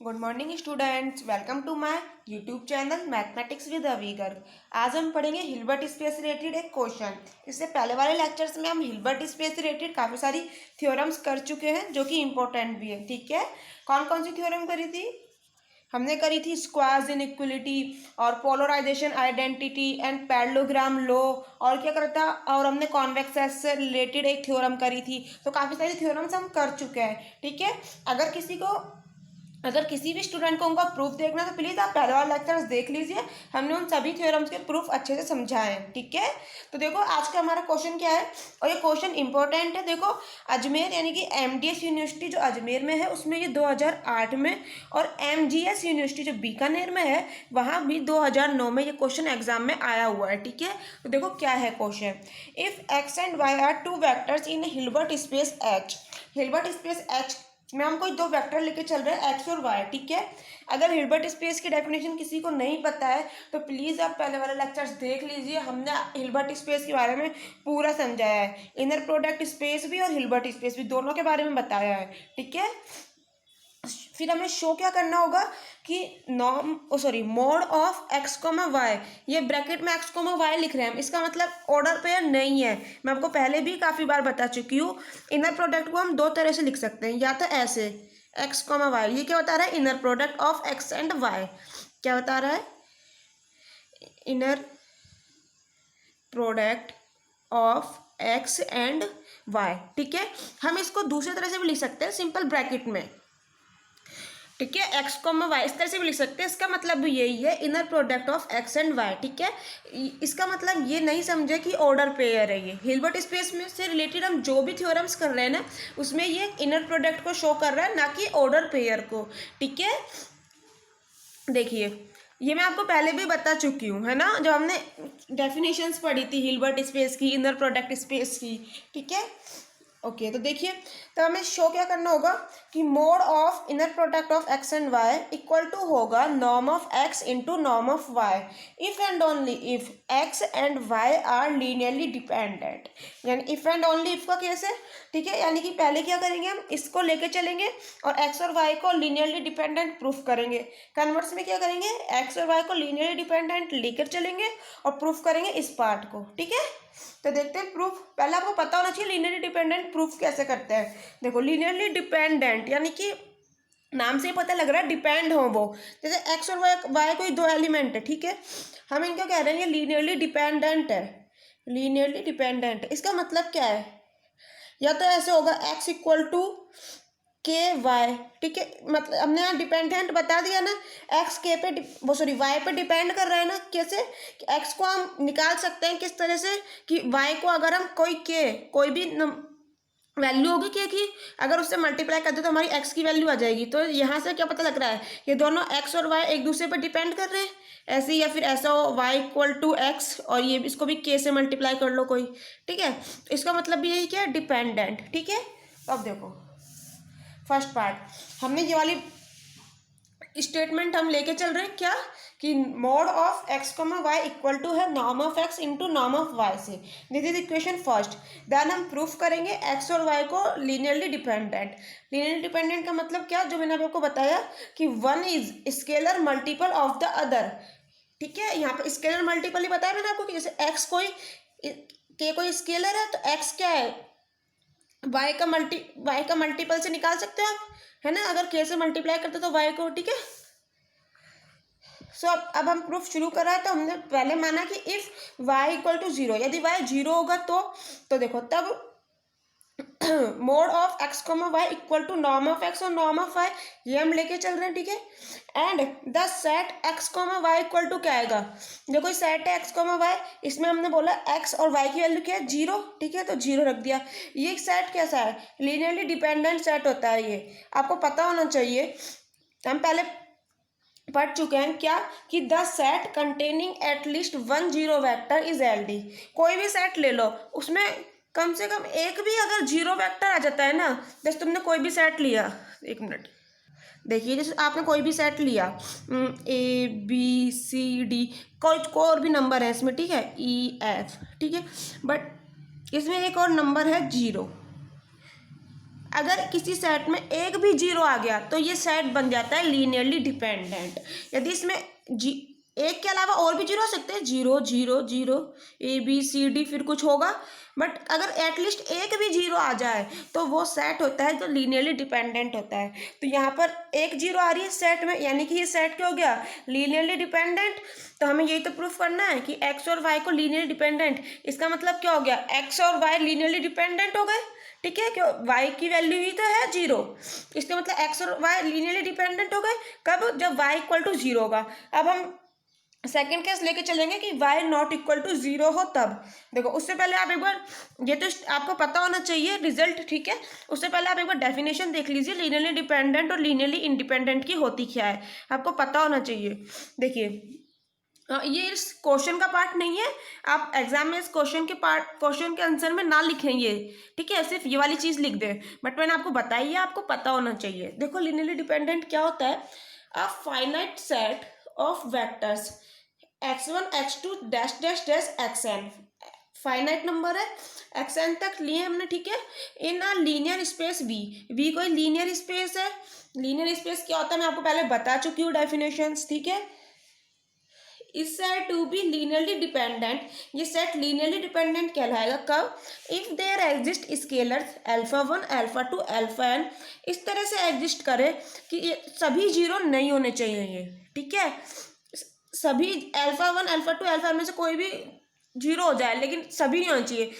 Good morning students, welcome to my YouTube channel mathematics with Avi Garg. आज हम पढ़ेंगे Hilbert space से रिलेटेड एक क्वेश्चन। इससे पहले वाले लेक्चर्स में हम हिल्बर्ट स्पेस से रिलेटेड काफ़ी सारी थ्योरम्स कर चुके हैं जो कि इंपॉर्टेंट भी है। ठीक है, कौन कौन सी थ्योरम करी थी? हमने करी थी स्क्वाज इनइक्वलिटी और polarisation identity and parallelogram law. और क्या करता, और हमने कॉन्वेक्स से रिलेटेड एक थ्योरम करी थी। तो काफ़ी सारी थ्योरम्स हम कर चुके हैं। ठीक है, अगर किसी भी स्टूडेंट को उनका प्रूफ देखना है तो प्लीज़ आप पहले वाले लेक्चर्स देख लीजिए। हमने उन सभी थ्योरम्स के प्रूफ अच्छे से समझाए हैं। ठीक है, तो देखो आज का हमारा क्वेश्चन क्या है, और ये क्वेश्चन इंपॉर्टेंट है। देखो, अजमेर यानी कि एमडीएस यूनिवर्सिटी जो अजमेर में है उसमें ये 2008 में, और एमजीएस यूनिवर्सिटी जो बीकानेर में है वहाँ भी 2009 में ये क्वेश्चन एग्जाम में आया हुआ है। ठीक है, तो देखो क्या है question. If x and Y are two vectors in Hilbert space H, Hilbert space H में हम कोई दो वेक्टर लेके चल रहे हैं एक्स और वाई। ठीक है, अगर हिल्बर्ट स्पेस की डेफिनेशन किसी को नहीं पता है तो प्लीज़ आप पहले वाले लेक्चर्स देख लीजिए। हमने हिल्बर्ट स्पेस के बारे में पूरा समझाया है, इनर प्रोडक्ट स्पेस भी और हिल्बर्ट स्पेस भी, दोनों के बारे में बताया है। ठीक है, फिर हमें शो क्या करना होगा कि mode of x comma y, ये ब्रैकेट में एक्स कोमा वाई लिख रहे हैं हम, इसका मतलब ऑर्डर पेयर नहीं है। मैं आपको पहले भी काफ़ी बार बता चुकी हूँ। इनर प्रोडक्ट को हम दो तरह से लिख सकते हैं, या तो ऐसे एक्स कोमा वाई, ये क्या बता रहा है, inner product of x and y. क्या बता रहा है, inner product of x and y. ठीक है, हम इसको दूसरी तरह से भी लिख सकते हैं, सिंपल ब्रैकेट में। ठीक है, एक्स कॉमा वाई इस तरह से भी लिख सकते हैं। इसका मतलब भी यही है, inner product of x and y. ठीक है, इसका मतलब ये नहीं समझे कि ऑर्डर पेयर है। ये हिल्बर्ट स्पेस में से रिलेटेड हम जो भी थ्योरम्स कर रहे हैं ना, उसमें ये इनर प्रोडक्ट को शो कर रहा है, ना कि ऑर्डर पेयर को। ठीक है, देखिए ये मैं आपको पहले भी बता चुकी हूँ, है ना, जब हमने डेफिनेशंस पढ़ी थी हिल्बर्ट स्पेस की, इनर प्रोडक्ट स्पेस की। ठीक है, ओके, तो देखिए, तो हमें शो क्या करना होगा कि mode of inner product of x and Y equal to होगा norm of X into norm of Y, if and only if x and Y are linearly dependent. यानी इफ एंड ओनली इफ का case है। ठीक है, यानी कि पहले क्या करेंगे, हम इसको लेके चलेंगे और एक्स और वाई को लीनियरली डिपेंडेंट प्रूफ करेंगे। कन्वर्स में क्या करेंगे, एक्स और वाई को लीनियरली डिपेंडेंट लेकर चलेंगे और प्रूफ करेंगे इस पार्ट को। ठीक है, तो देखते हैं प्रूफ। पहले आपको पता होना चाहिए लीनियरली डिपेंडेंट प्रूफ कैसे करते हैं। देखो, लीनियरली डिपेंडेंट यानी कि नाम से ही पता लग रहा है डिपेंड हो वो। जैसे एक्स और वाई कोई दो एलिमेंट है। ठीक है, हम इनको कह रहे हैं ये लीनियरली डिपेंडेंट है, लीनियरली डिपेंडेंट। इसका मतलब क्या है, या तो ऐसे होगा एक्स इक्वल टू के वाई। ठीक है, मतलब हमने यहाँ डिपेंडेंट बता दिया ना, एक्स के पे वाई पे डिपेंड कर रहा है ना। कैसे, एक्स को हम निकाल सकते हैं किस तरह से कि वाई को अगर हम कोई भी वैल्यू होगी के की, अगर उससे मल्टीप्लाई कर दे तो हमारी एक्स की वैल्यू आ जाएगी। तो यहाँ से क्या पता लग रहा है, ये दोनों एक्स और वाई एक दूसरे पर डिपेंड कर रहे हैं। ऐसे, या फिर ऐसा हो वाई इक्वल टू एक्स और ये इसको भी के से मल्टीप्लाई कर लो कोई। ठीक है, तो इसका मतलब भी यही क्या है, डिपेंडेंट। ठीक है, तो अब देखो फर्स्ट पार्ट, हमने ये वाली स्टेटमेंट हम लेके चल रहे हैं क्या, कि mode of x comma Y equal to है norm of X into norm of Y से। This is equation first. Then हम प्रूफ करेंगे एक्स और वाई को लीनियरली डिपेंडेंट। लीनियरली डिपेंडेंट का मतलब क्या, जो मैंने आपको बताया कि one is scalar multiple of the other. ठीक है, यहाँ पे स्केलर मल्टीपल ही बताया मैंने आपको कि जैसे एक्स कोई स्केलर है तो एक्स क्या है, वाई का मल्टीपल से निकाल सकते हो आप, है ना, अगर के से मल्टीप्लाई करते तो वाई को। ठीक है, सो अब हम प्रूफ शुरू कर रहे हैं। तो हमने पहले माना कि if y equal to zero, यदि वाई जीरो होगा तो देखो तब mod of x comma Y equal to norm of x और नॉर्म ऑफ वाई, ये हम लेके चल रहे हैं। ठीक है, and the set x comma Y equal to क्या आएगा, देखो सेट है एक्स कॉमा वाई, इसमें हमने बोला एक्स और वाई की वैल्यू क्या है, जीरो। ठीक है, तो जीरो रख दिया। ये सेट कैसा है, लीनियरली डिपेंडेंट सेट होता है, ये आपको पता होना चाहिए। हम पहले पढ़ चुके हैं क्या, कि the set containing at least one zero vector is LD. कोई भी सेट ले लो, उसमें कम से कम एक भी अगर जीरो वेक्टर आ जाता है ना, जैसे तुमने कोई भी सेट लिया, एक मिनट देखिए, जैसे आपने कोई भी सेट लिया ए बी सी डी, कोई और भी नंबर है इसमें, ठीक है, ई एफ, ठीक है, बट इसमें एक और नंबर है जीरो। अगर किसी सेट में एक भी जीरो आ गया तो ये सेट बन जाता है लीनियरली डिपेंडेंट। यदि इसमें एक के अलावा और भी जीरो हो सकते हैं, zero zero zero, a b c d फिर कुछ होगा, बट अगर एटलीस्ट एक भी जीरो आ जाए तो वो सेट होता है जो लीनियरली डिपेंडेंट होता है। तो यहाँ पर एक जीरो आ रही है सेट में, यानी कि ये सेट क्या हो गया, लीनियरली डिपेंडेंट। तो हमें यही तो प्रूफ करना है कि एक्स और वाई को लीनियरली डिपेंडेंट, इसका मतलब क्या हो गया, एक्स और वाई लीनियरली डिपेंडेंट हो गए। ठीक है, क्यों, y की वैल्यू ही तो है जीरो, इसका मतलब x और y लीनियरली डिपेंडेंट हो गए। कब, जब y इक्वल टू जीरो होगा। अब हम सेकेंड केस लेके चलेंगे कि y not equal to zero हो तब। देखो उससे पहले आप एक बार, ये तो आपको पता होना चाहिए रिजल्ट, ठीक है, उससे पहले आप एक बार डेफिनेशन देख लीजिए लीनियरली डिपेंडेंट और लीनियरली इंडिपेंडेंट की होती क्या है, आपको पता होना चाहिए। देखिए ये इस क्वेश्चन का पार्ट नहीं है, आप एग्जाम में इस क्वेश्चन के आंसर में ना लिखें ये, ठीक है, सिर्फ ये वाली चीज़ लिख दें, बट मैंने आपको बताई है, आपको पता होना चाहिए। देखो लीनियरली डिपेंडेंट क्या होता है, a finite set of vectors x1 x2 dash dash dash xn, finite number है, xn तक लिए हमने, ठीक है, इन अ लीनियर स्पेस v कोई लीनियर स्पेस है। लीनियर स्पेस क्या होता है मैं आपको पहले बता चुकी हूँ डेफिनेशंस, ठीक है। इस set to be linearly dependent, ये सेट लीनियरली डिपेंडेंट कहलाएगा कब, if there exist scalars alpha one alpha two alpha n, इस तरह से एग्जिस्ट करे कि ये सभी जीरो नहीं होने चाहिए ये, ठीक है, सभी alpha one alpha two alpha में से कोई भी जीरो हो जाए लेकिन सभी नहीं होने चाहिए।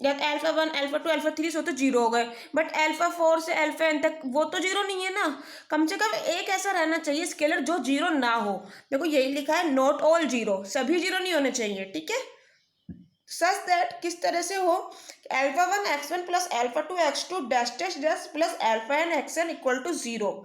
जब alpha one alpha two alpha three से तो जीरो हो गए, बट अल्फा फोर से अल्फा एन तक वो तो जीरो नहीं है ना, कम से कम एक ऐसा रहना चाहिए स्केलर जो जीरो ना हो। देखो यही लिखा है, नॉट ऑल जीरो, सभी जीरो नहीं होने चाहिए, ठीक है, सच दैट किस तरह से हो, alpha one x one plus alpha two x two dash dash dash plus alpha N x n equal to zero.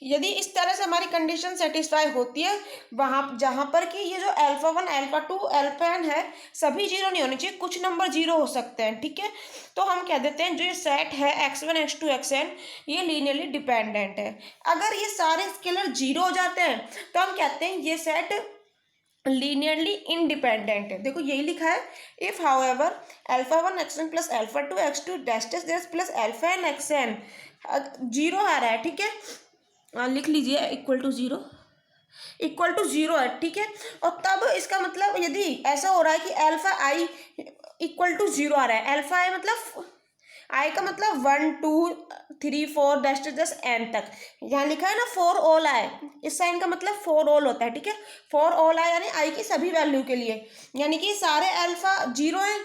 यदि इस तरह से हमारी कंडीशन सेटिस्फाई होती है, वहाँ जहाँ पर कि ये जो alpha one alpha two alpha n है सभी जीरो नहीं होने चाहिए, कुछ नंबर जीरो हो सकते हैं, ठीक है, तो हम कह देते हैं जो ये सेट है x one x two x n ये लीनियरली डिपेंडेंट है। अगर ये सारे स्केलर जीरो हो जाते हैं तो हम कहते हैं ये सेट लीनियरली इंडिपेंडेंट है। देखो यही लिखा है, if however alpha one x one plus alpha two x two dash dash dash plus alpha N x N zero आ रहा है, ठीक है, लिख लीजिए इक्वल टू जीरो है, ठीक है, और तब इसका मतलब यदि ऐसा हो रहा है कि alpha I equal to zero आ रहा है, अल्फा आई मतलब आई का मतलब 1 2 3 4 डैश डैश एन तक, यहाँ लिखा है ना फॉर ऑल आई, इस साइन का मतलब फॉर ऑल होता है, ठीक है, फॉर ऑल आई यानी आई की सभी वैल्यू के लिए, यानी कि सारे अल्फा जीरो है,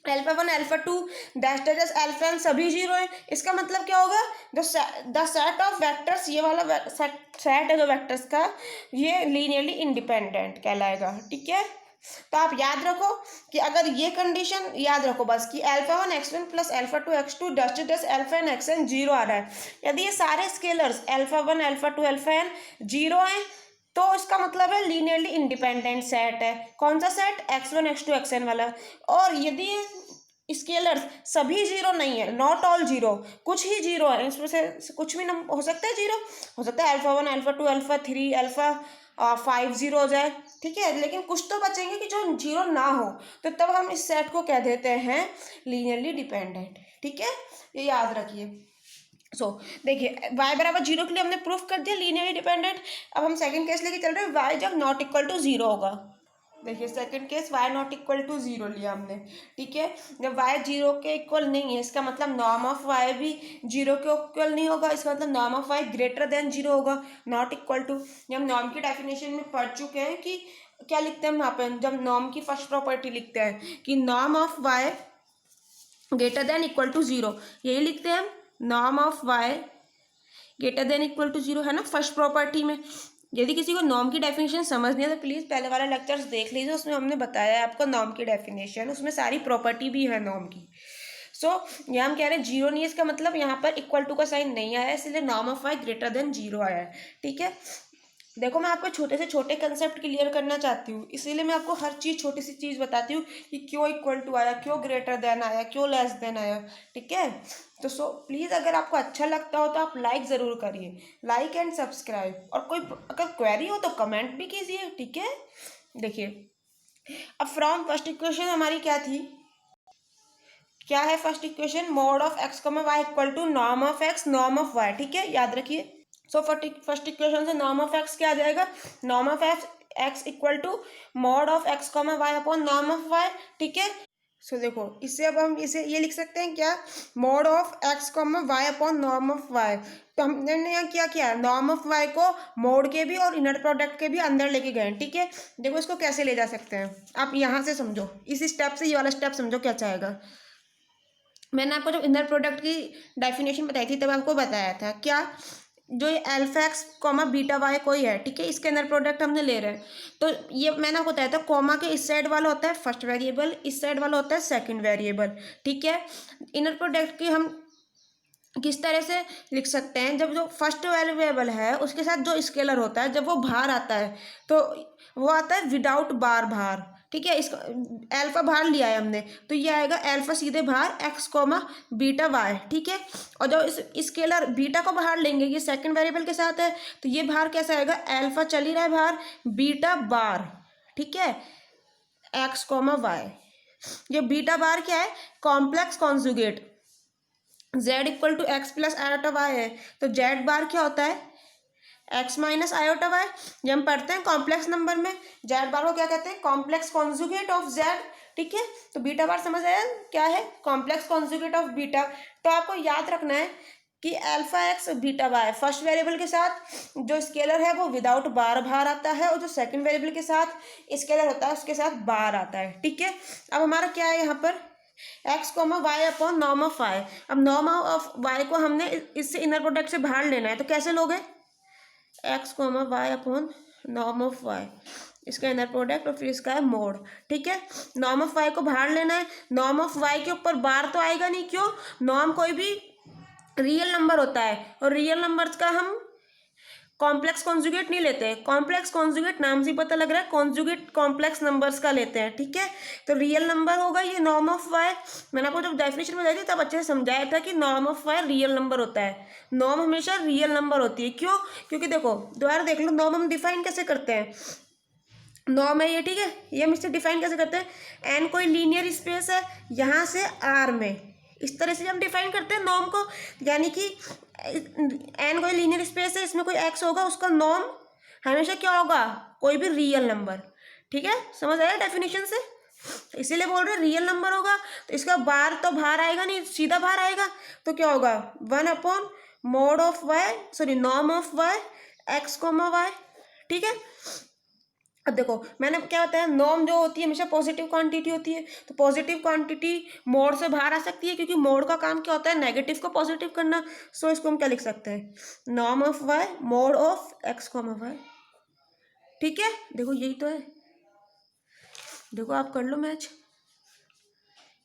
alpha one alpha two dash dash alpha n सभी जीरो है, इसका मतलब क्या होगा, द सेट ऑफ वेक्टर्स, ये वाला सेट है जो वेक्टर्स का, ये लीनियरली इंडिपेंडेंट कहलाएगा, ठीक है। तो आप याद रखो कि अगर ये कंडीशन याद रखो बस कि alpha one x one plus alpha two x two dash dash alpha N x N zero आ रहा है, यदि ये सारे scalars alpha one alpha two alpha N zero हैं तो इसका मतलब है लीनियरली इंडिपेंडेंट सेट है। कौन सा set, x one x two x n वाला। और यदि स्केलर्स सभी जीरो नहीं है, नॉट ऑल जीरो, कुछ ही जीरो है, इसमें से कुछ भी नंबर हो सकता है जीरो, हो सकता है alpha one alpha two alpha three alpha 5 zero हो जाए, ठीक है, लेकिन कुछ तो बचेंगे कि जो जीरो ना हो, तो तब हम इस सेट को कह देते हैं लीनियरली डिपेंडेंट, ठीक है, ये याद रखिए। देखिए y बराबर जीरो के लिए हमने प्रूफ कर दिया लीनियरली डिपेंडेंट। अब हम सेकंड केस लेके चल रहे हैं, y जब नॉट इक्वल टू जीरो होगा। देखिए second case y not equal to zero लिया हमने, ठीक है, जब y जीरो के इक्वल नहीं है इसका मतलब नॉर्म ऑफ y भी जीरो के इक्वल नहीं होगा, इसका मतलब norm of y greater than zero होगा, नॉट इक्वल टू। जब हम नॉर्म की डेफिनेशन में पढ़ चुके हैं कि क्या लिखते हैं हम यहाँ पे, जब नॉर्म की फर्स्ट प्रॉपर्टी लिखते हैं कि norm of y greater than equal to zero, यही लिखते हैं हम, norm of y greater than equal to zero, है ना फर्स्ट प्रॉपर्टी में। यदि किसी को नॉर्म की डेफिनेशन समझनी है तो प्लीज़ पहले वाला लेक्चर्स देख लीजिए, उसमें हमने बताया है आपको नॉर्म की डेफिनेशन, उसमें सारी प्रॉपर्टी भी है नॉर्म की। यहाँ हम कह रहे हैं जीरो नहीं है, इसका मतलब यहाँ पर इक्वल टू का साइन नहीं आया है, इसलिए norm of y greater than zero आया है, ठीक है। देखो मैं आपको छोटे से छोटे कंसेप्ट क्लियर करना चाहती हूँ, इसीलिए मैं आपको हर चीज़ छोटी सी चीज़ बताती हूँ कि क्यों इक्वल टू आया, क्यों ग्रेटर देन आया, क्यों लेस देन आया, ठीक है। तो प्लीज़ अगर आपको अच्छा लगता हो तो आप लाइक ज़रूर करिए, लाइक एंड सब्सक्राइब, और कोई अगर क्वेरी हो तो कमेंट भी कीजिए, ठीक है। देखिए अब फ्रॉम फर्स्ट इक्वेशन हमारी क्या थी क्या है first equation, mod of x comma Y equal to norm of x norm of y, ठीक है, याद रखिए। सो फर्स्ट इक्वेशन से नॉर्म ऑफ एक्स क्या आ जाएगा, norm of x equal to mod of x comma y upon norm of y, ठीक है। सो देखो इससे अब हम इसे ये लिख सकते हैं क्या, mod of x comma y upon norm of y. तो हमने यहाँ क्या किया, नॉर्म ऑफ वाई को मोड के भी और इनर प्रोडक्ट के भी अंदर लेके गए, ठीक है। देखो इसको कैसे ले जा सकते हैं, आप यहाँ से समझो, इस स्टेप से ये वाला स्टेप समझो क्या चाहेगा। मैंने आपको जब इनर प्रोडक्ट की डेफिनेशन बताई थी तब आपको बताया था क्या, जो ये alpha x comma beta y कोई है, ठीक है, इसके इनर प्रोडक्ट हमने ले रहे हैं। तो ये मैंने आपको बताया था कॉमा के इस साइड वाला होता है फर्स्ट वेरिएबल, इस साइड वाला होता है सेकंड वेरिएबल, ठीक है। इनर प्रोडक्ट की हम किस तरह से लिख सकते हैं, जब जो फर्स्ट वेरिएबल है उसके साथ जो स्केलर होता है जब वो बाहर आता है तो वो आता है विदाउट बार बाहर, ठीक है। इसका अल्फा बाहर लिया है हमने तो ये आएगा अल्फा सीधे बाहर एक्स कॉमा बीटा वाई, ठीक है। और जब इस स्केलर बीटा को बाहर लेंगे, ये सेकंड वेरिएबल के साथ है तो ये बाहर कैसा आएगा, अल्फा चल ही रहा है बाहर बीटा बार, ठीक है, एक्स कॉमा वाई। ये बीटा बार क्या है, complex conjugate, z equal to x plus iota y है तो z बार क्या होता है, x माइनस आयोटा वाई। जब हम पढ़ते हैं कॉम्प्लेक्स नंबर में z बार को क्या कहते हैं, कॉम्प्लेक्स कॉन्जुगेट ऑफ z, ठीक है। तो बीटा बार समझ आया क्या है, कॉम्प्लेक्स कॉन्जुगेट ऑफ बीटा। तो आपको याद रखना है कि alpha x beta y first variable के साथ जो स्केलर है वो विदाउट बार बाहर आता है, और जो सेकंड वेरिएबल के साथ स्केलर होता है उसके साथ बार आता है, ठीक है। अब हमारा क्या है यहाँ पर, x comma y upon norm of y. अब नॉर्म ऑफ वाई को हमने इससे इनर प्रोडक्ट से बाहर लेना है तो कैसे लोगे, x comma y upon norm of Y, इसका इनर प्रोडक्ट और फिर इसका है मोड, ठीक है। नॉर्म ऑफ वाई को बाहर लेना है, नॉर्म ऑफ वाई के ऊपर बार तो आएगा नहीं, क्यों, नॉर्म कोई भी रियल नंबर होता है और रियल नंबर्स का हम कॉम्प्लेक्स कॉन्जुगेट नहीं लेते हैं, कॉम्प्लेक्स कॉन्जुगेट नाम से पता लग रहा है कॉन्जुगेट कॉम्प्लेक्स नंबर्स का लेते हैं, ठीक है। तो रियल नंबर होगा ये नॉर्म ऑफ वाई। मैंने आपको जब डेफिनेशन बताई थी तब अच्छे से समझाया था कि norm of y real number होता है, नॉर्म हमेशा रियल नंबर होती है, क्यों, क्योंकि देखो दोबारा देख लो नॉर्म हम डिफाइन कैसे करते हैं, नॉर्म है ये, ठीक है, ये हम इससे डिफाइन कैसे करते हैं, एन कोई लीनियर स्पेस है यहाँ से आर में, इस तरह से हम डिफाइन करते हैं नॉर्म को, यानी कि एन कोई लीनियर स्पेस है, इसमें कोई एक्स होगा, उसका नॉर्म हमेशा क्या होगा, कोई भी रियल नंबर, ठीक है, समझ आया डेफिनेशन से। इसीलिए बोल रहे रियल नंबर होगा तो इसका बार तो बाहर आएगा नहीं, सीधा बाहर आएगा, तो क्या होगा, one upon mod of y, sorry norm of y x comma y, ठीक है। अब देखो मैंने क्या बताया, नॉर्म जो होती है हमेशा पॉजिटिव क्वांटिटी होती है, तो पॉजिटिव क्वांटिटी मोड से बाहर आ सकती है क्योंकि मोड का काम क्या होता है, नेगेटिव को पॉजिटिव करना। सो इसको हम क्या लिख सकते हैं, norm of y mod of x comma y, ठीक है। देखो यही तो है, देखो आप कर लो मैच,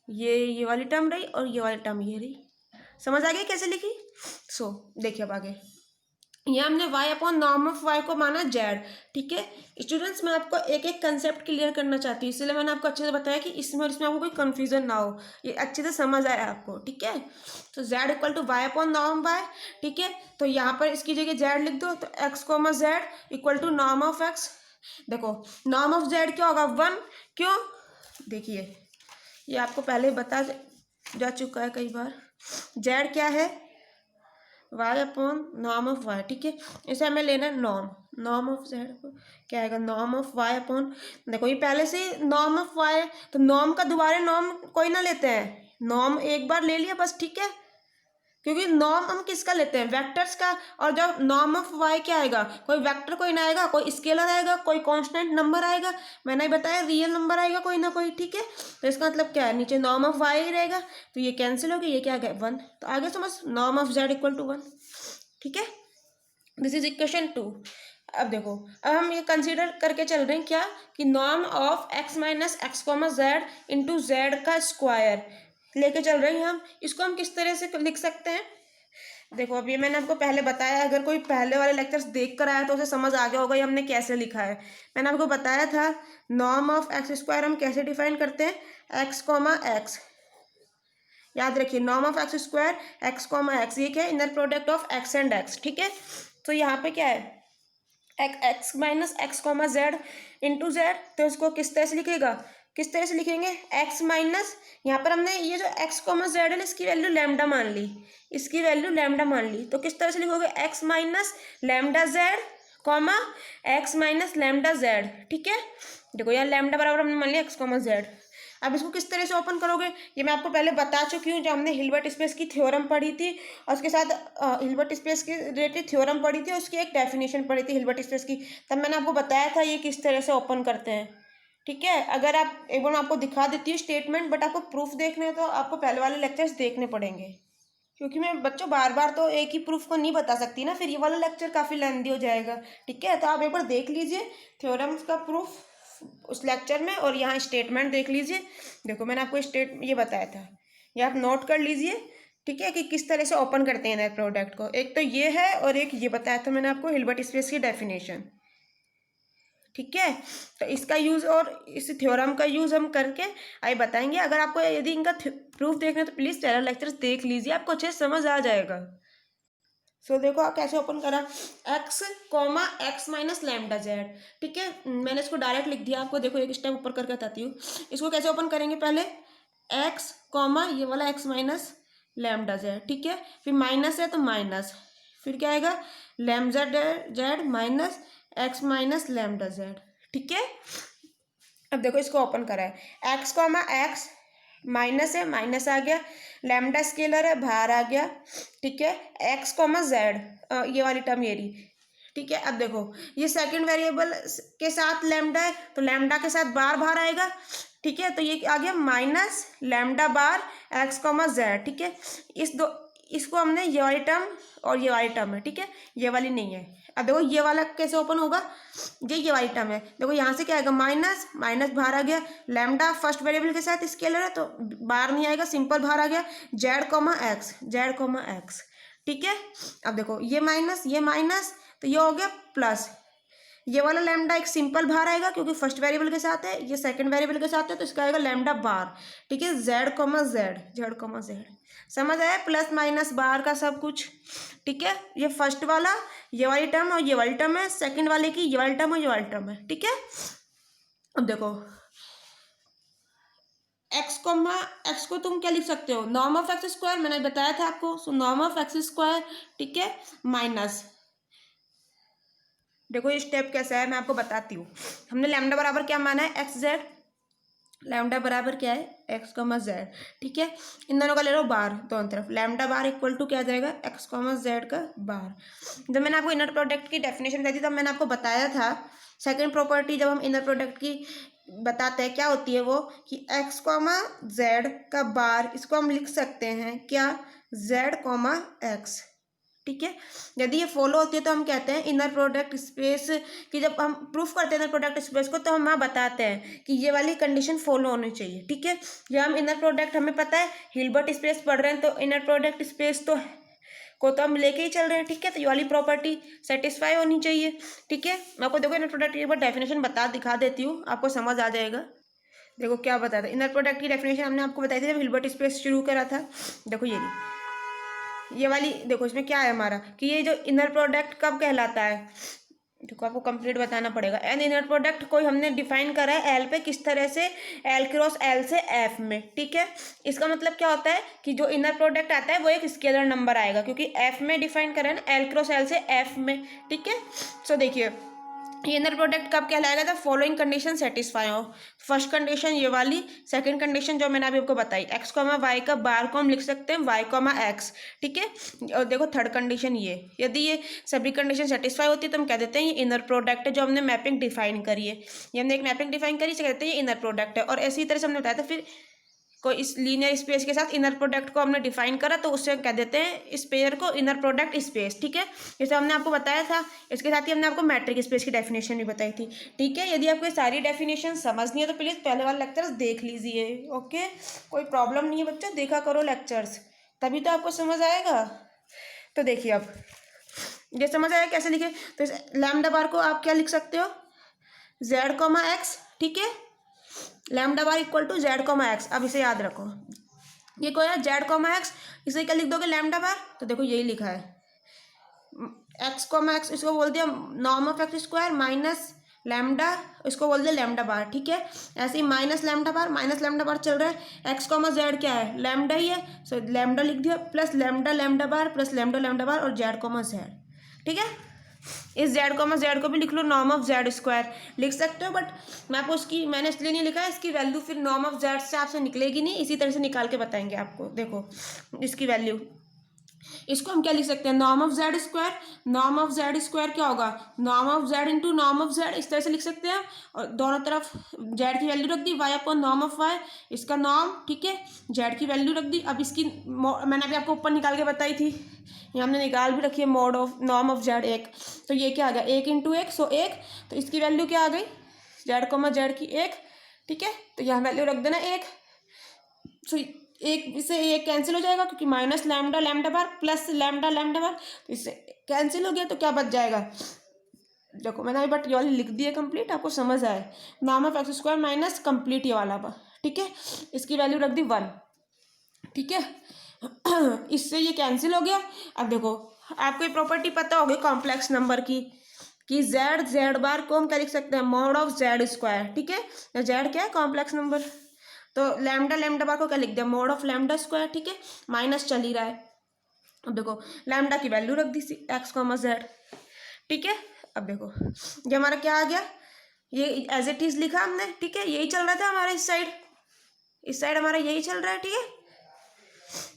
ये वाली टर्म रही और ये वाली टर्म ये रही, समझ आ गई कैसे लिखी। सो देखिए अब आगे, ये हमने y upon norm of y को माना z, ठीक है। स्टूडेंट्स मैं आपको एक एक कंसेप्ट क्लियर करना चाहती हूँ, इसलिए मैंने आपको अच्छे से बताया कि इसमें और इसमें आपको कोई कंफ्यूजन ना हो, ये अच्छे से समझ आया आपको, ठीक है। तो z equal to y upon norm y, ठीक है। तो यहाँ पर इसकी जगह z लिख दो, तो x comma z equal to norm of x। देखो नॉर्म ऑफ z क्या होगा, 1, क्यों, देखिए ये आपको पहले बता जा चुका है कई बार, z क्या है, y upon norm of y, ठीक है। इसे हमें लेना है नॉर्म, नॉर्म ऑफ जेड को क्या आएगा, नॉर्म ऑफ वाई अपॉन, देखो ये पहले से नॉर्म ऑफ वाई, तो नॉर्म का दोबारा नॉर्म कोई ना लेते हैं, नॉर्म एक बार ले लिया बस, ठीक है, क्योंकि नॉर्म हम किसका लेते हैं, वेक्टर्स का। और जब नॉर्म ऑफ वाई क्या आएगा, कोई वेक्टर कोई ना आएगा, कोई स्केलर आएगा, कोई कांस्टेंट नंबर आएगा, मैंने बताया रियल नंबर आएगा कोई ना कोई, ठीक है। तो इसका मतलब क्या है, नीचे नॉर्म ऑफ वाई ही रहेगा, तो ये कैंसिल हो गया, ये क्या आ गया 1, तो आगे समझ, norm of z equal to 1, ठीक है। This is equation 2। अब देखो अब हम ये कंसीडर करके चल रहे हैं क्या, कि norm of X minus x comma Z into Z का स्क्वायर लेके चल रहे हैं हम, इसको हम किस तरह से लिख सकते हैं। देखो अब ये मैंने आपको पहले बताया, अगर कोई पहले वाले लेक्चर्स देख कर आया तो उसे समझ आ गया होगा ये हमने कैसे लिखा है। मैंने आपको बताया था नॉर्म ऑफ एक्स स्क्वायर हम कैसे डिफाइन करते हैं, एक्स कॉमा एक्स, याद रखिए norm of x square x comma x, ये क्या है, inner product of x and x, ठीक है। तो यहाँ पे क्या है, x minus x comma Z into Z, तो इसको किस तरह से लिखेगा, किस तरह से लिखेंगे, एक्स माइनस, यहाँ पर हमने ये जो एक्स कॉमा जेड है ना इसकी वैल्यू लैम्डा मान ली, इसकी वैल्यू लैम्डा मान ली, तो किस तरह से लिखोगे, x minus lambda Z comma x minus lambda Z. ठीक है, देखो यहाँ लैम्डा बराबर हमने मान लिया एक्स कॉमा जेड। अब इसको किस तरह से ओपन करोगे, ये मैं आपको पहले बता चुकी हूँ, जब हमने हिल्बर्ट स्पेस की थ्योरम पढ़ी थी और उसके साथ हिल्बर्ट स्पेस की रिलेटेड थ्योरम पढ़ी थी, उसकी एक डेफिनेशन पढ़ी थी हिल्बर्ट स्पेस की, तब मैंने आपको बताया था ये किस तरह से ओपन करते हैं। ठीक है, अगर आप एक बार मैं आपको दिखा देती हूँ स्टेटमेंट, बट आपको प्रूफ देखने हैं तो आपको पहले वाले लेक्चर्स देखने पड़ेंगे, क्योंकि मैं बच्चों बार बार तो एक ही प्रूफ को नहीं बता सकती ना, फिर ये वाला लेक्चर काफ़ी लेंदी हो जाएगा। ठीक है, तो आप एक बार देख लीजिए थ्योरम्स का प्रूफ उस लेक्चर में, और यहाँ स्टेटमेंट देख लीजिए। देखो मैंने आपको ये बताया था, ये आप नोट कर लीजिए। ठीक है, कि किस तरह से ओपन करते हैं नए प्रोडक्ट को, एक तो ये है और एक ये बताया था मैंने आपको हिल्बर्ट स्पेस की डेफिनेशन। ठीक है, तो इसका यूज़ और इस थ्योरम का यूज़ हम करके आइए बताएंगे। अगर आपको यदि इनका प्रूफ देखना है तो प्लीज़ पहला लेक्चर्स देख लीजिए, आपको अच्छे से समझ आ जाएगा। सो देखो आप कैसे ओपन करा, x comma x minus lambda Z. ठीक है, मैंने इसको डायरेक्ट लिख दिया आपको, देखो एक स्टेप ऊपर करके बताती हूँ। इसको कैसे ओपन करेंगे, पहले एक्स कॉमा ये वाला एक्स माइनस लैम्डा जेड। ठीक है, फिर माइनस है तो माइनस, फिर क्या आएगा lambda Z minus x minus lambda Z. ठीक है, अब देखो इसको ओपन करा है, एक्स कॉमा एक्स माइनस है, माइनस आ गया, लैम्डा स्केलर है बाहर आ गया। ठीक है, एक्स कॉमा जेड, ये वाली टर्म ये रही। ठीक है, अब देखो ये सेकंड वेरिएबल के साथ लैम्डा है तो लैम्डा के साथ बार बाहर आएगा। ठीक है, तो ये आ गया माइनस लैम्डा बार एक्स कॉमा जेड। ठीक है, इसको हमने ये वाली टर्म और ये वाली टर्म है। ठीक है, ये वाली नहीं है। अब देखो ये वाला कैसे ओपन होगा, ये वाली टर्म है, देखो यहाँ से क्या आएगा माइनस, माइनस बाहर आ गया, लैम्डा फर्स्ट वेरिएबल के साथ स्केलर है तो बाहर नहीं आएगा, सिंपल बाहर आ गया, Z comma x, Z comma x. ठीक है, अब देखो ये माइनस तो ये हो गया प्लस, ये वाला लैम्डा एक सिंपल बाहर आएगा क्योंकि फर्स्ट वेरिएबल के साथ है, ये सेकंड वेरिएबल के साथ है तो इसका आएगा लैम्डा बार। ठीक है, Z comma Z, Z comma Z, समझ आया, प्लस माइनस बाहर का सब कुछ। ठीक है, ये फर्स्ट वाला ये वाली टर्म और ये वाली टर्म है, सेकंड वाले की ये वाली टर्म और ये वाली टर्म है। ठीक है, अब देखो एक्स कॉमा एक्स को तुम क्या लिख सकते हो, नॉर्म ऑफ एक्स स्क्वायर, मैंने बताया था आपको, सो नॉर्म ऑफ एक्स स्क्वायर। ठीक है, माइनस, देखो ये स्टेप कैसा है मैं आपको बताती हूँ। हमने लैम्डा बराबर क्या माना है, एक्स जेड, लैम्डा बराबर क्या है एक्स कॉमा जेड। ठीक है, इन दोनों का ले लो बार दोनों तरफ, लैम्डा बार इक्वल टू क्या आ जाएगा एक्स कॉमा जेड का बार। जब मैंने आपको इनर प्रोडक्ट की डेफिनेशन दी थी तब मैंने आपको बताया था सेकंड प्रॉपर्टी जब हम इनर प्रोडक्ट की बताते हैं क्या होती है वो, कि एक्स कॉमा जेड का बार इसको हम लिख सकते हैं क्या, जेड कॉमा एक्स। ठीक है, यदि ये फॉलो होती है तो हम कहते हैं इनर प्रोडक्ट स्पेस कि जब हम प्रूफ करते हैं इनर प्रोडक्ट स्पेस को तो हम वहाँ बताते हैं कि ये वाली कंडीशन फॉलो होनी चाहिए। ठीक है, जब हम इनर प्रोडक्ट हमें पता है हिल्बर्ट स्पेस पढ़ रहे हैं तो इनर प्रोडक्ट स्पेस तो हम लेके ही चल रहे हैं। ठीक है, तो ये वाली प्रॉपर्टी सेटिस्फाई होनी चाहिए। ठीक है, मैं आपको देखो इनर प्रोडक्ट की एक बार डेफिनेशन दिखा देती हूँ, आपको समझ आ जाएगा। देखो क्या बताया था, इनर प्रोडक्ट की डेफिनेशन हमने आपको बताई थी जब हिल्बर्ट स्पेस शुरू करा था। देखो ये वाली देखो इसमें क्या है हमारा, कि ये जो इनर प्रोडक्ट कब कहलाता है, देखो आपको कंप्लीट बताना पड़ेगा। एन इनर प्रोडक्ट कोई हमने डिफाइन करा है एल पे, किस तरह से, एल क्रॉस एल से एफ में। ठीक है, इसका मतलब क्या होता है कि जो इनर प्रोडक्ट आता है वो एक स्केलर नंबर आएगा क्योंकि एफ में डिफाइन करा है ना, एल क्रॉस एल से एफ में। ठीक है, सो देखिए ये इनर प्रोडक्ट कब कहलाएगा, जब फॉलोइंग कंडीशन सेटिस्फाई हो। फर्स्ट कंडीशन ये वाली, सेकंड कंडीशन जो मैंने अभी आपको बताई एक्स कॉमा वाई का बार को हम लिख सकते हैं वाई कॉमा एक्स। ठीक है, और देखो थर्ड कंडीशन ये, यदि ये सभी कंडीशन सेटिस्फाई होती है तो हम कह देते हैं ये इनर प्रोडक्ट है, जो हमने मैपिंग डिफाइन करी है, ये हमने एक मैपिंग डिफाइन करी इसे कहते हैं ये इनर प्रोडक्ट है। और इसी तरह से हमने बताया था फिर को इस लीनियर स्पेस के साथ इनर प्रोडक्ट को हमने डिफाइन करा तो उससे कह देते हैं इस पेयर को इनर प्रोडक्ट स्पेस। ठीक है, जैसे हमने आपको बताया था, इसके साथ ही हमने आपको मैट्रिक स्पेस की डेफिनेशन भी बताई थी। ठीक है, यदि आपको ये सारी डेफिनेशन समझनी है तो प्लीज़ पहले वाले लेक्चर्स देख लीजिए। ओके, कोई प्रॉब्लम नहीं है बच्चों, देखा करो लेक्चर्स, तभी तो आपको समझ आएगा। तो देखिए अब ये समझ आया कैसे लिखे, तो इस लैम्डा बार को आप क्या लिख सकते हो, जेड कॉमा एक्स। ठीक है, lambda bar equal to z comma x. अब इसे याद रखो, ये कोई है जेड कॉमा एक्स, इसे क्या लिख दोगे लैम्डा बार, तो देखो यही लिखा है एक्स कॉमा एक्स, इसको बोल दिया norm of x square minus lambda, इसको बोल दे लैम्डा बार, ठीक है। ऐसे ही माइनस लैम्डा बार चल रहा है। एक्स कॉमा जेड क्या है, लैम्डा ही है, सो लैम्डा लिख दिया, प्लस लैम्डा लैम्डा बार प्लस लैम्डा बार और जेड कॉमा जेड, ठीक है। इस जेड कॉमा जेड को भी लिख लो नॉर्म ऑफ जेड स्क्वायर लिख सकते हो, बट मैं आपको इसकी मैंने इसलिए नहीं लिखा है, इसकी वैल्यू फिर नॉर्म ऑफ जेड से आपसे निकलेगी नहीं, इसी तरह से निकाल के बताएंगे आपको। देखो इसकी वैल्यू, इसको हम क्या लिख सकते हैं, norm of Z square. Norm of Z square क्या होगा, norm of Z into norm of Z, इस तरह से लिख सकते हैं। और दोनों तरफ जेड की वैल्यू रख दी, Y upon norm of Y, इसका नॉर्म, ठीक है, जेड की वैल्यू रख दी। अब इसकी मैंने अभी आपको ऊपर निकाल के बताई थी, ये हमने निकाल भी रखी है, mod of norm of Z एक, तो ये क्या आ गया, एक इंटू एक, सो एक, तो इसकी वैल्यू क्या आ गई, जेड कॉमा जेड की एक, ठीक है, तो यहाँ वैल्यू रख देना एक। सो एक से एक कैंसिल हो जाएगा, क्योंकि माइनस लैम्डा लैम्डा बार प्लस लैम्डा बार, तो इससे कैंसिल हो गया, तो क्या बच जाएगा, देखो मैंने अभी बट ये वाली लिख दी है कंप्लीट, आपको समझ आए, norm of x square minus complete ये वाला, ठीक है, इसकी वैल्यू रख दी 1, ठीक है। इससे ये कैंसिल हो गया। अब देखो आपको ये प्रॉपर्टी पता होगी कॉम्प्लेक्स नंबर की, कि जेड जेड बार को हम क्या लिख सकते हैं, मॉड ऑफ जेड स्क्वायर, ठीक है। जेड क्या है, कॉम्प्लेक्स नंबर, तो लैम्डा बार को क्या लिख दिया, मॉड ऑफ लैम्डा स्क्वायर, ठीक है, माइनस चल ही रहा है। अब देखो लैम्डा की वैल्यू रख दी एक्स कॉमा जेड, ठीक है। अब देखो ये हमारा क्या आ गया, ये एज इट इज लिखा हमने, ठीक है, यही चल रहा था हमारा इस साइड हमारा यही चल रहा है, ठीक है।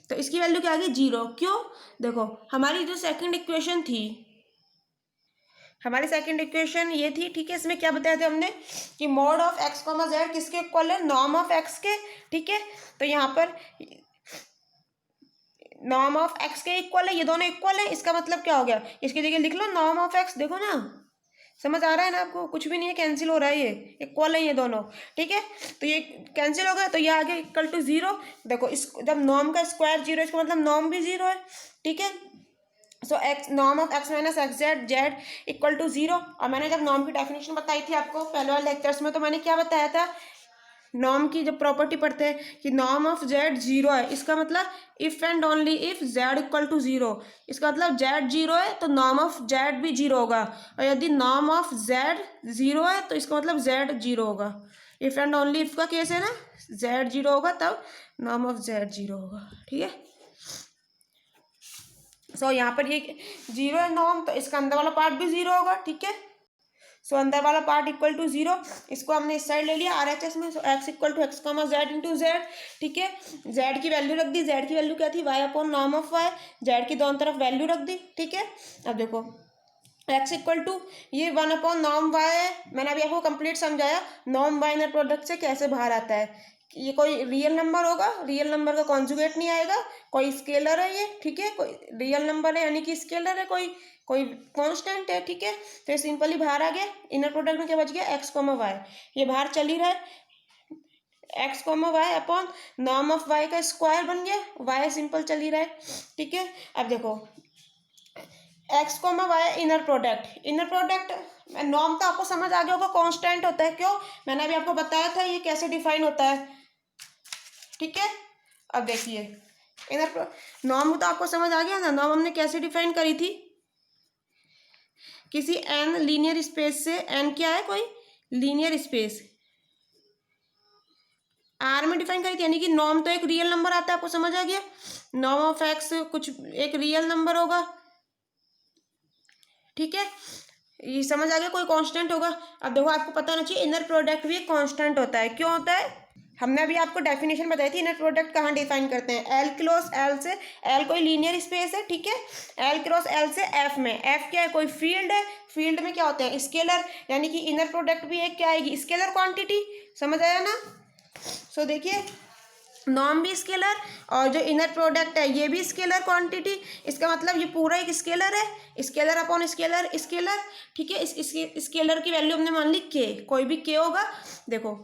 तो इसकी वैल्यू क्या आ गई, 0, क्यों, देखो हमारी जो सेकंड इक्वेशन थी, हमारी सेकंड इक्वेशन ये थी, ठीक है, इसमें क्या बताया था हमने, कि mod of x comma Z किसके इक्वल है, नॉर्म ऑफ एक्स के, ठीक है। तो यहाँ पर नॉर्म ऑफ एक्स के इक्वल है, ये दोनों इक्वल है, इसका मतलब क्या हो गया, इसकी जगह लिख लो नॉर्म ऑफ एक्स, देखो ना, समझ आ रहा है ना आपको, कुछ भी नहीं है, कैंसिल हो रहा है, ये इक्वल है ये दोनों, ठीक है। तो ये कैंसिल हो गया, तो ये आ गया इक्वल टू 0। देखो इस जब नॉर्म का स्क्वायर 0, इसका मतलब नॉर्म भी 0 है, ठीक है। So X norm of X minus X Z Z equal to 0। और मैंने जब नॉर्म की डेफिनेशन बताई थी आपको पहले वाले लेक्चर्स में, तो मैंने क्या बताया था, नॉर्म की जब प्रॉपर्टी पढ़ते हैं कि नॉर्म ऑफ जेड 0 है, इसका मतलब if and only if z equal to 0, इसका मतलब जेड 0 है तो नॉर्म ऑफ जेड भी 0 होगा, और यदि नॉर्म ऑफ जेड 0 है तो इसका मतलब जेड 0 होगा। इफ एंड ओनली इफ का केस है ना, जेड 0 होगा तब नॉर्म ऑफ जेड 0 होगा, ठीक है। सो यहाँ पर ये 0 है नॉर्म, तो इसका अंदर वाला पार्ट भी 0 होगा, ठीक है। सो अंदर वाला पार्ट इक्वल टू 0, इसको हमने इस साइड ले लिया RHS में, so X equal to X comma Z into Z, ठीक है। जेड की वैल्यू रख दी, जेड की वैल्यू क्या थी, y upon norm of y, z की दोनों तरफ वैल्यू रख दी, ठीक है। अब देखो एक्स इक्वल टू ये 1 अपॉन नॉर्म वाई है, मैंने अभी आपको कंप्लीट समझाया नॉर्म वाई इनर प्रोडक्ट से कैसे बाहर आता है। ये कोई रियल नंबर होगा, रियल नंबर का कॉन्जुगेट नहीं आएगा, कोई स्केलर है ये, ठीक है, कोई रियल नंबर है यानी कि स्केलर है, कोई कांस्टेंट है, ठीक है। तो ये सिंपली बाहर आ गया, इनर प्रोडक्ट में क्या बच गया, एक्स कॉमा वाई, ये बाहर चल ही रहा है, x comma y upon norm of Y का स्क्वायर बन गया, वाई सिंपल चल ही रहा है, ठीक है। अब देखो x comma y inner product norm तो आपको समझ आ गया होगा, कांस्टेंट होता है, क्यों, मैंने अभी आपको बताया था ये कैसे डिफाइन होता है, ठीक है। अब देखिए इनर नॉर्म तो आपको समझ आ गया ना, नॉर्म हमने कैसे डिफाइन करी थी, किसी एन लीनियर स्पेस से, एन क्या है, कोई लीनियर स्पेस आर में डिफाइन करी थी, यानी कि नॉर्म तो एक रियल नंबर आता है, आपको समझ आ गया, नॉर्म ऑफ एक्स कुछ एक रियल नंबर होगा, ठीक है, ये समझ आ गया, कोई कांस्टेंट होगा। अब देखो आपको पता होना चाहिए इनर प्रोडक्ट भी एक कांस्टेंट होता है, क्यों होता है, हमने अभी आपको डेफिनेशन बताई थी, इनर प्रोडक्ट कहाँ डिफाइन करते हैं, एल क्रॉस एल से, एल कोई लीनियर स्पेस है, ठीक है, एल क्रॉस एल से एफ में, एफ क्या है, कोई फील्ड है, फील्ड में क्या होते हैं स्केलर, यानी कि इनर प्रोडक्ट भी एक क्या आएगी, स्केलर क्वांटिटी, समझ आया ना। सो देखिए नॉर्म भी स्केलर और जो इनर प्रोडक्ट है ये भी स्केलर क्वांटिटी, इसका मतलब ये पूरा एक स्केलर है, स्केलर अपॉन स्केलर स्केलर, ठीक है। इस स्केलर की वैल्यू हमने मान ली के, कोई भी के होगा, देखो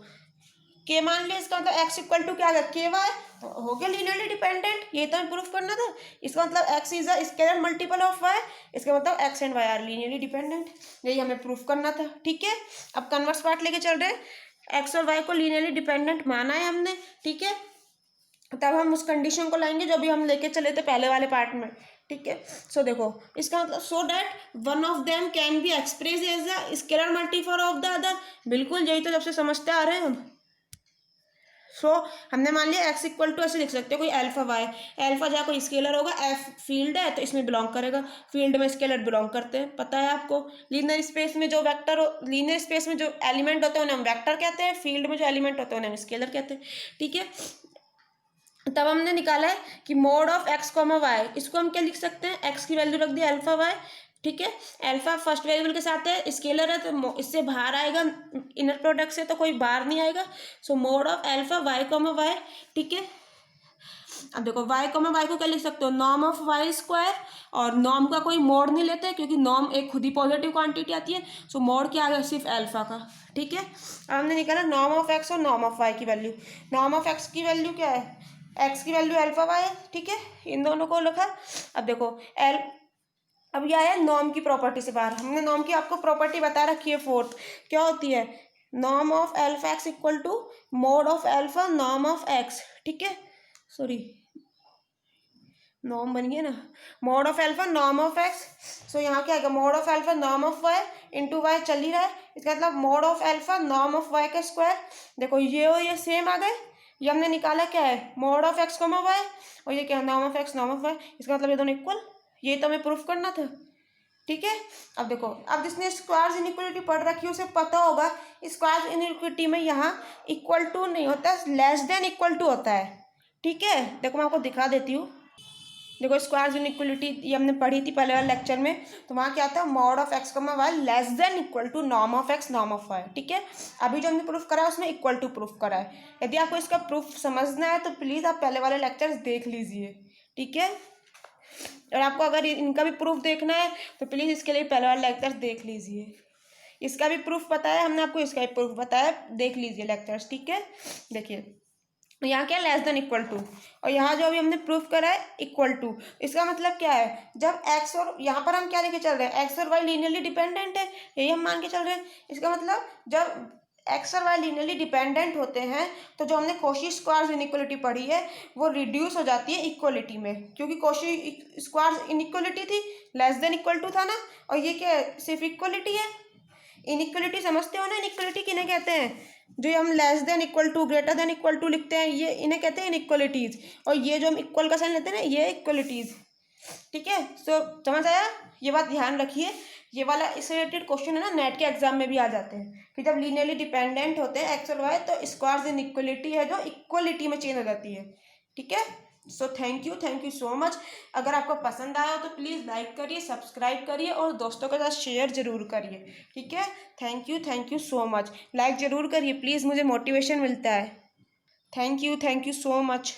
के मान लिया, इसका मतलब एक्स इक्वल टू क्या आ गया, के वाई, हो गया लीनियरली डिपेंडेंट, ये तो प्रूफ करना था, इसका मतलब x is a scalar multiple of Y, इसका मतलब x and Y are linearly dependent, यही हमें प्रूफ करना था, ठीक है। अब कन्वर्स पार्ट लेके चल रहे हैं, एक्स और वाई को लीनियरली डिपेंडेंट माना है हमने, ठीक है, तब हम उस कंडीशन को लाएंगे जो भी हम लेके चले थे पहले वाले पार्ट में, ठीक है। सो देखो इसका मतलब so that one of them can be express as a scalar multiple of the other, बिल्कुल यही तो जब से समझते आ रहे हैं हम। सो हमने मान लिया एक्स इक्वल टू ऐसे लिख सकते हैं कोई अल्फा वाई, अल्फा जहाँ कोई स्केलर होगा, एफ फील्ड है तो इसमें बिलोंग करेगा, फील्ड में स्केलर बिलोंग करते हैं, पता है आपको। लीनियर स्पेस में जो वेक्टर, लीनियर स्पेस में जो एलिमेंट होते हैं उन्हें हम वेक्टर कहते हैं, फील्ड में जो एलिमेंट होते हैं उन्हें हम स्केलर कहते हैं, ठीक है। तब हमने निकाला है कि mode of x comma y, इसको हम क्या लिख सकते हैं, एक्स की वैल्यू रख दी अल्फा वाई, ठीक है। अल्फा फर्स्ट वेरिएबल के साथ है, स्केलर है तो इससे बाहर आएगा, इनर प्रोडक्ट से तो कोई बाहर नहीं आएगा। So mod of alpha y comma y, ठीक है। अब देखो वाई कॉमा वाई को क्या लिख सकते हो, नॉर्म ऑफ वाई स्क्वायर, और नॉर्म का कोई मोड नहीं लेते क्योंकि नॉर्म एक खुद ही पॉजिटिव क्वांटिटी आती है। सो मोड क्या आ गया, सिर्फ अल्फा का, ठीक है। अब हमने निकाला नॉर्म ऑफ एक्स और नॉर्म ऑफ वाई की वैल्यू। नॉर्म ऑफ एक्स की वैल्यू क्या है, एक्स की वैल्यू अल्फा वाई है, ठीक है, इन दोनों को लिखा। अब देखो एल, अब यह है नॉर्म की प्रॉपर्टी से बाहर, हमने नॉर्म की आपको प्रॉपर्टी बता रखी है फोर्थ, क्या होती है, norm of alpha X equal to mode of alpha norm of X, ठीक है, सॉरी नॉर्म बन गया ना, mode of alpha norm of X. So यहाँ क्या आएगा, mode of alpha norm of Y into Y चल ही रहा है, इसका मतलब mode of alpha norm of Y का स्क्वायर। देखो ये और ये सेम आ गए, ये हमने निकाला क्या है, mod of x comma y, और ये क्या है norm of x norm of Y, इसका मतलब ये दोनों इक्वल, ये तो हमें प्रूफ करना था, ठीक है। अब देखो, अब जिसने स्क्वायर्स इनइक्वलिटी पढ़ रखी है उसे पता होगा स्क्वायर्स इनइक्वलिटी में यहाँ इक्वल टू नहीं होता, लेस देन इक्वल टू होता है, ठीक है। देखो मैं आपको दिखा देती हूँ, देखो स्क्वायर्स इनइक्वलिटी ये हमने पढ़ी थी पहले वाले लेक्चर में, तो वहाँ क्या था, mod of x comma y less than equal to norm of x norm of y, ठीक है। अभी जो हमने प्रूफ करा है उसमें इक्वल टू प्रूफ करा है, यदि आपको इसका प्रूफ समझना है तो प्लीज़ आप पहले वाले लेक्चर्स देख लीजिए, ठीक है। और आपको अगर इनका भी प्रूफ देखना है तो प्लीज़ इसके लिए पहले वाला लेक्चर देख लीजिए, इसका भी प्रूफ बताया हमने आपको, इसका भी प्रूफ बताया, देख लीजिए लेक्चर्स, ठीक है। देखिए यहाँ क्या लेस देन इक्वल टू, और यहाँ जो अभी हमने प्रूफ करा है इक्वल टू, इसका मतलब क्या है, जब एक्स और यहाँ पर हम क्या लेके चल रहे हैं, एक्स और वाई लीनियरली डिपेंडेंट है, यही हम मान के चल रहे हैं। इसका मतलब जब एक्स और वाई लीनियरली डिपेंडेंट होते हैं तो जो हमने कॉची स्क्वायर्स इनइक्वलिटी पढ़ी है वो रिड्यूस हो जाती है इक्वलिटी में, क्योंकि कॉची स्क्वायर्स इनइक्वलिटी थी, लेस देन इक्वल टू था ना, और ये क्या है, सिर्फ इक्वलिटी है। इनइक्वलिटी समझते हो ना, इनइक्वलिटी किन्हें कहते हैं, जो हम less than equal to greater than equal to लिखते हैं, ये इन्हें कहते हैं इनइक्वलिटीज़, और ये जो हम इक्वल का साइन लेते हैं ना, ये इक्वलिटीज़, ठीक है। सो समझ आया, ये बात ध्यान रखिए, ये वाला इससे रिलेटेड क्वेश्चन है ना, नेट के एग्जाम में भी आ जाते हैं कि जब लीनियरली डिपेंडेंट होते हैं एक्स और वाई तो स्क्वायर्स इनइक्वलिटी है जो इक्वलिटी में चेंज हो जाती है, ठीक है। So thank you so much. अगर आपको पसंद आया हो तो प्लीज़ लाइक करिए, सब्सक्राइब करिए और दोस्तों के साथ शेयर ज़रूर करिए, ठीक है। Thank you so much, like ज़रूर करिए प्लीज़, मुझे मोटिवेशन मिलता है। Thank you so much.